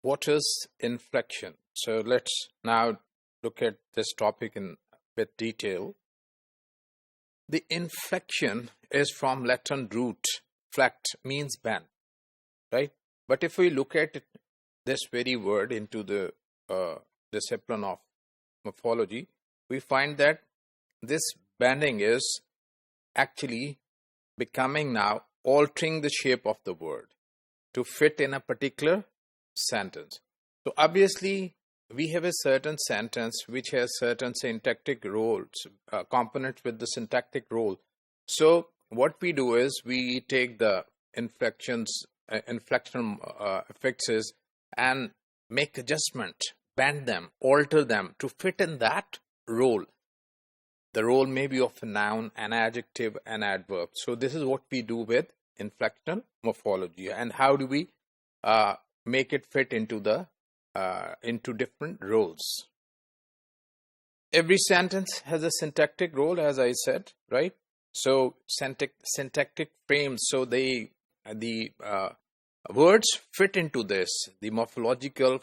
What is inflection? So let's now look at this topic in a bit detail. The inflection is from Latin root. Flect means bend, right? But if we look at this very word into the discipline of morphology, we find that this bending is actually becoming now altering the shape of the word to fit in a particular sentence. So obviously we have a certain sentence which has certain syntactic roles, components with the syntactic role. So what we do is we take the inflectional affixes and make adjustment, bend them, alter them to fit in that role. The role may be of a noun, an adjective, an adverb. So this is what we do with inflectional morphology. And how do we make it fit into the into different roles? Every sentence has a syntactic role, as I said, right? So syntactic frames. So the words fit into this. The morphological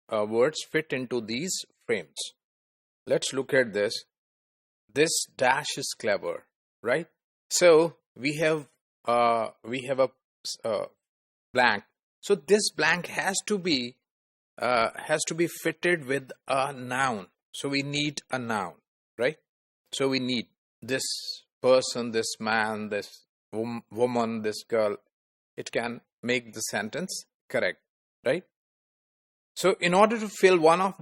words fit into these frames. Let's look at this. This dash is clever, right? So we have a blank. So this blank has to be fitted with a noun. So we need a noun, right? So we need this person, this man, this woman, this girl. It can make the sentence correct, right? So in order to fill one of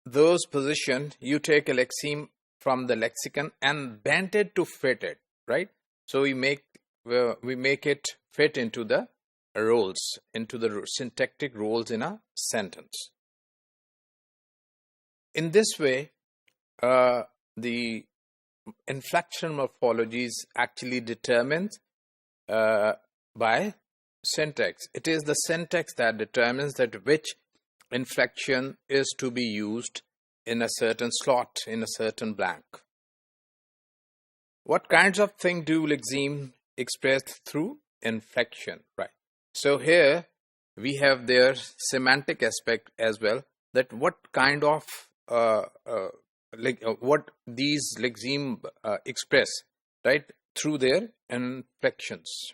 those positions, you take a lexeme from the lexicon and bend it to fit it, right? So we make it fit into the roles, into the syntactic roles in a sentence. In this way, the inflection morphology is actually determined by syntax. It is the syntax that determines that which inflection is to be used in a certain slot, in a certain blank. What kinds of things do lexeme express through inflection, right? So here we have their semantic aspect as well, that what kind of what these lexeme express, right, through their inflections.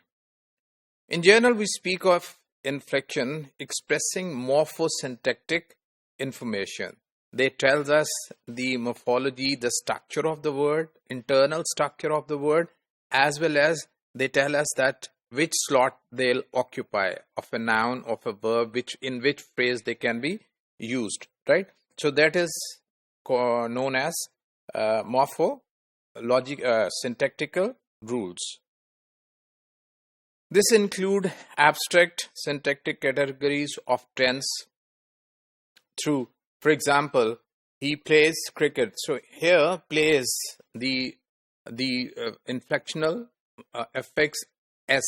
In general, we speak of inflection expressing morphosyntactic information. They tell us the morphology, the structure of the word, internal structure of the word, as well as they tell us that which slot they'll occupy of a noun, of a verb, in which phrase they can be used, right? So that is known as syntactical rules. This include abstract syntactic categories of tense through, for example, he plays cricket. So here plays the inflectional affix s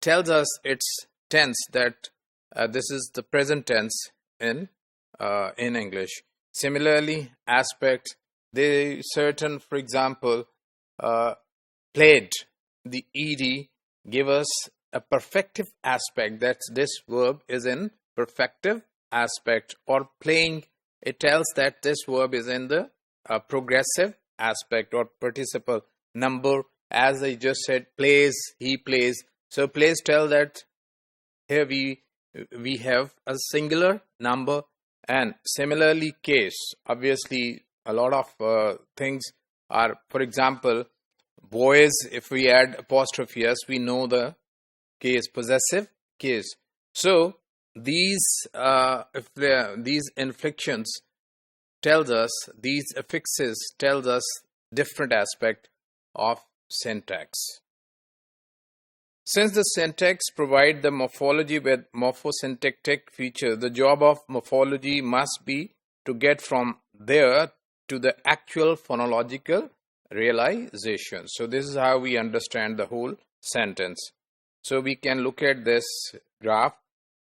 tells us its tense, that this is the present tense in English. Similarly, aspect, they certain, for example, played, the ed give us a perfective aspect, that this verb is in perfective aspect, or playing, it tells that this verb is in the progressive aspect or participle. Number, as I just said, plays, he plays. So plays tell that here we have a singular number. And similarly, case, obviously a lot of things are, for example, boys, if we add apostrophe s, we know the case, possessive case. So these these inflections tells us, these affixes tells us different aspect of syntax. Since the syntax provide the morphology with morphosyntactic features, the job of morphology must be to get from there to the actual phonological realization. So this is how we understand the whole sentence. So we can look at this graph.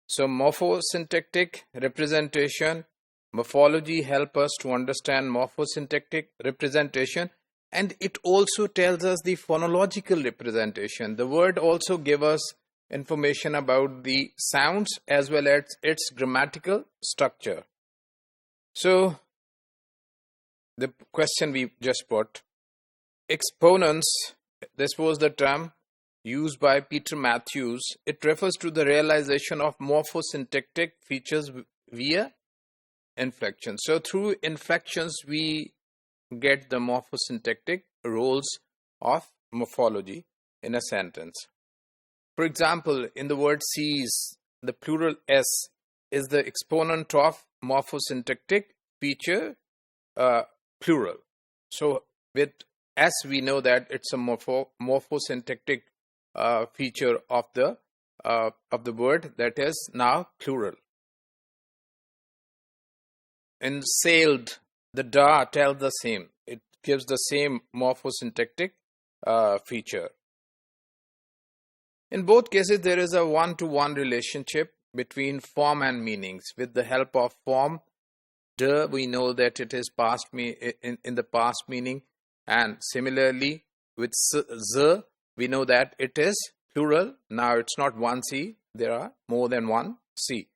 So morphosyntactic representation, morphology help us to understand morphosyntactic representation, and it also tells us the phonological representation. The word also give us information about the sounds as well as its grammatical structure. So the question we just put, exponents, this was the term used by Peter Matthews. It refers to the realization of morphosyntactic features via inflection. So through inflections we get the morphosyntactic roles of morphology in a sentence. For example, in the word sees, the plural s is the exponent of morphosyntactic feature plural. So with s we know that it's a morphosyntactic feature of the word that is now plural. In sailed, the da tells the same. It gives the same morphosyntactic feature. In both cases, there is a one-to-one relationship between form and meanings. With the help of form, de, we know that it is past in the past meaning, and similarly with z, we know that it is plural. Now it's not one C, there are more than one C.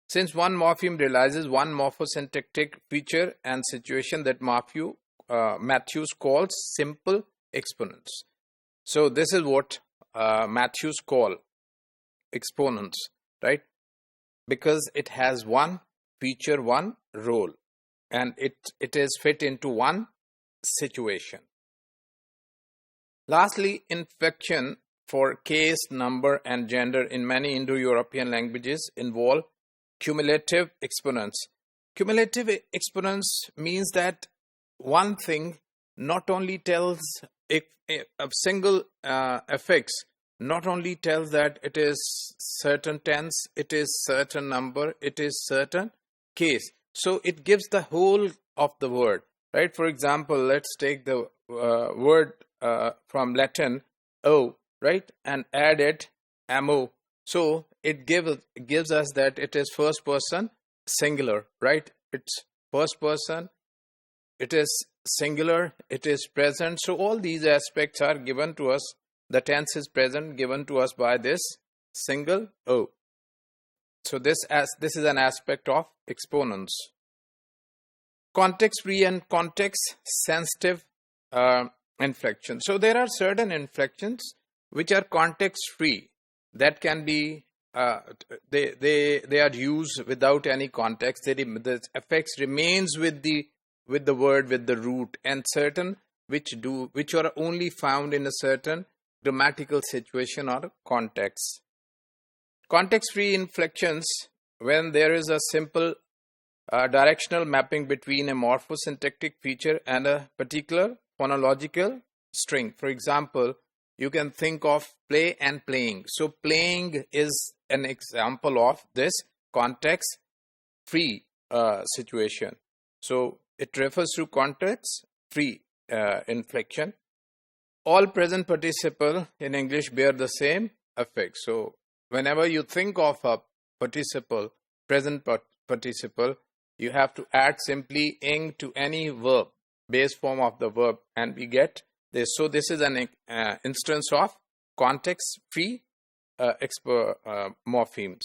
Since one morpheme realizes one morphosyntactic feature and situation that Matthews calls simple exponents. So this is what Matthews call exponents, right? Because it has one feature, one role, and it is fit into one situation. Lastly, inflection for case, number, and gender in many Indo-European languages involve cumulative exponents. Cumulative exponents means that one thing not only tells a single affix, not only tells that it is certain tense, it is certain number, it is certain case. So it gives the whole of the word, right? For example, let's take the word from Latin o, right, and add it amo. So it gives us that it is first person singular, right? It's first person, it is singular, it is present. So all these aspects are given to us. The tense is present, given to us by this single o. So this is an aspect of exponents. Context-free and context-sensitive inflection. So there are certain inflections which are context-free, that can be they are used without any context. The affix remains with the word, with the root, and certain which are only found in a certain grammatical situation or context. Context-free inflections, when there is a simple directional mapping between a morphosyntactic feature and a particular phonological string. For example, you can think of play and playing. So playing is an example of this context-free situation. So it refers to context-free inflection. All present participle in English bear the same affix. So whenever you think of a participle, present participle, you have to add simply ing to any verb, base form of the verb, and we get this. So this is an instance of context-free morphemes.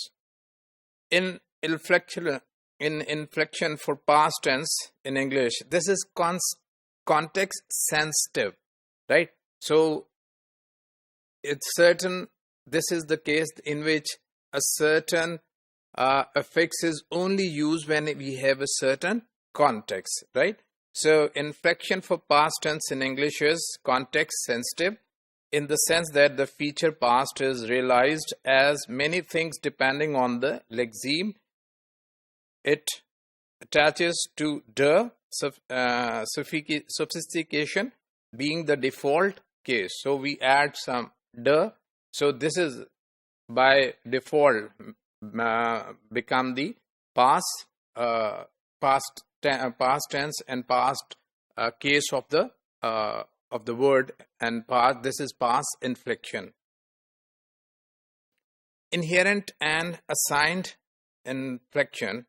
In inflection for past tense in English, this is context-sensitive, right? So it's certain. This is the case in which a certain affix is only used when we have a certain context, right? So inflection for past tense in English is context sensitive in the sense that the feature past is realized as many things depending on the lexeme it attaches to the sophistication being the default case. So we add some the. So this is by default become the past tense and past case of the word, and past. This is past inflection. Inherent and assigned inflection.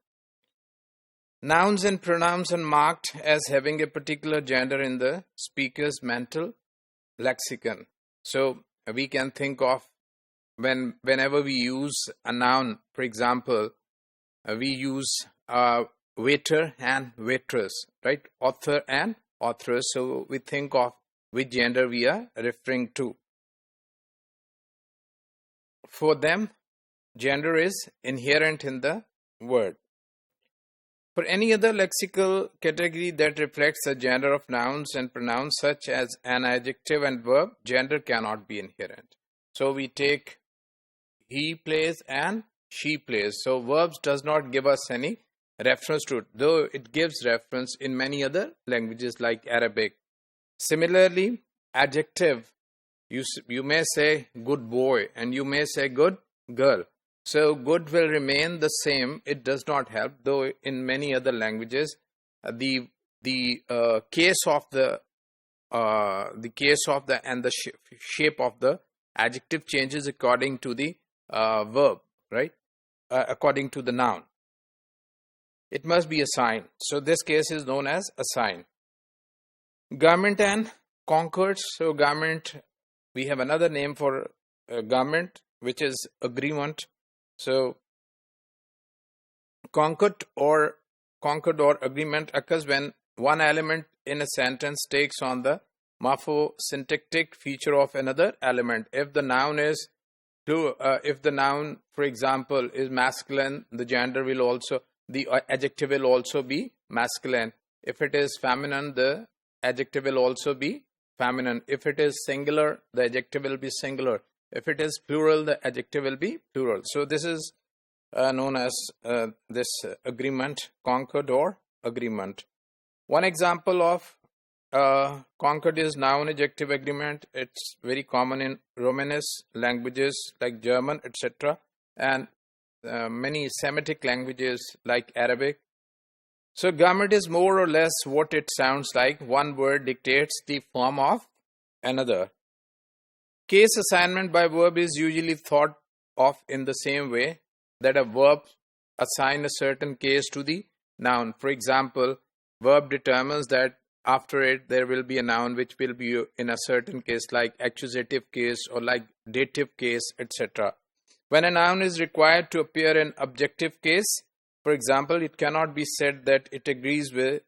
Nouns and pronouns are marked as having a particular gender in the speaker's mental lexicon. So we can think of whenever we use a noun, for example, we use waiter and waitress, right? Author and authoress. So we think of which gender we are referring to. For them, gender is inherent in the word. For any other lexical category that reflects the gender of nouns and pronouns, such as an adjective and verb, gender cannot be inherent. So we take he plays and she plays. So verbs does not give us any reference to it, though it gives reference in many other languages like Arabic. Similarly, adjective, you may say good boy and you may say good girl. So good will remain the same. It does not help, though in many other languages, the case of the and the shape of the adjective changes according to the verb, right? According to the noun. It must be a sign. So this case is known as a sign. Garment and Concord. So garment, we have another name for garment, which is agreement. So concord or agreement occurs when one element in a sentence takes on the morphosyntactic feature of another element. If the noun, for example, is masculine, the adjective will also be masculine. If it is feminine, the adjective will also be feminine. If it is singular, the adjective will be singular. If it is plural, the adjective will be plural. So this is known as this agreement, concord or agreement. One example of concord is noun adjective agreement. It's very common in Romanist languages like German, etc. and many Semitic languages like Arabic. So garment is more or less what it sounds like. One word dictates the form of another. Case assignment by verb is usually thought of in the same way that a verb assigns a certain case to the noun. For example, verb determines that after it there will be a noun which will be in a certain case, like accusative case or like dative case, etc. When a noun is required to appear in objective case, for example, it cannot be said that it agrees with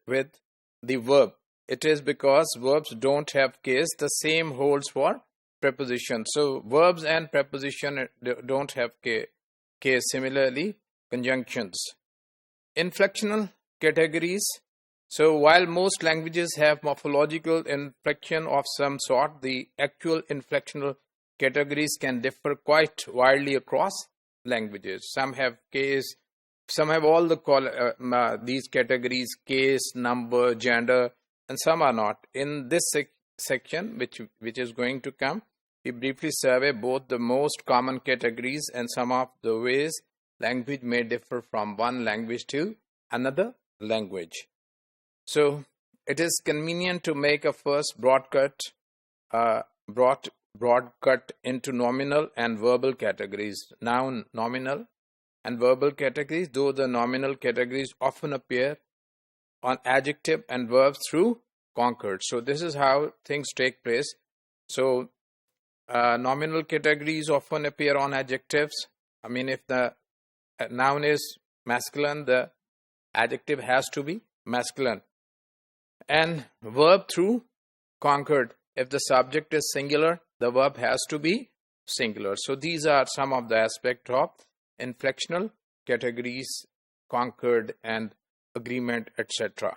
the verb. It is because verbs don't have case. The same holds for preposition. So verbs and preposition don't have case. Similarly, conjunctions. Inflectional categories. So while most languages have morphological inflection of some sort, the actual inflectional categories can differ quite widely across languages. Some have case, some have all these categories: case, number, gender, and some are not. In this section, which is going to come, we briefly survey both the most common categories and some of the ways language may differ from one language to another language. So it is convenient to make a first broad cut into nominal and verbal categories. Noun, nominal, and verbal categories, though the nominal categories often appear on adjective and verbs through Concord. So this is how things take place. So nominal categories often appear on adjectives. I mean, if the noun is masculine, the adjective has to be masculine. And verb through Concord. If the subject is singular, the verb has to be singular. So these are some of the aspects of inflectional categories, Concord and agreement, etc.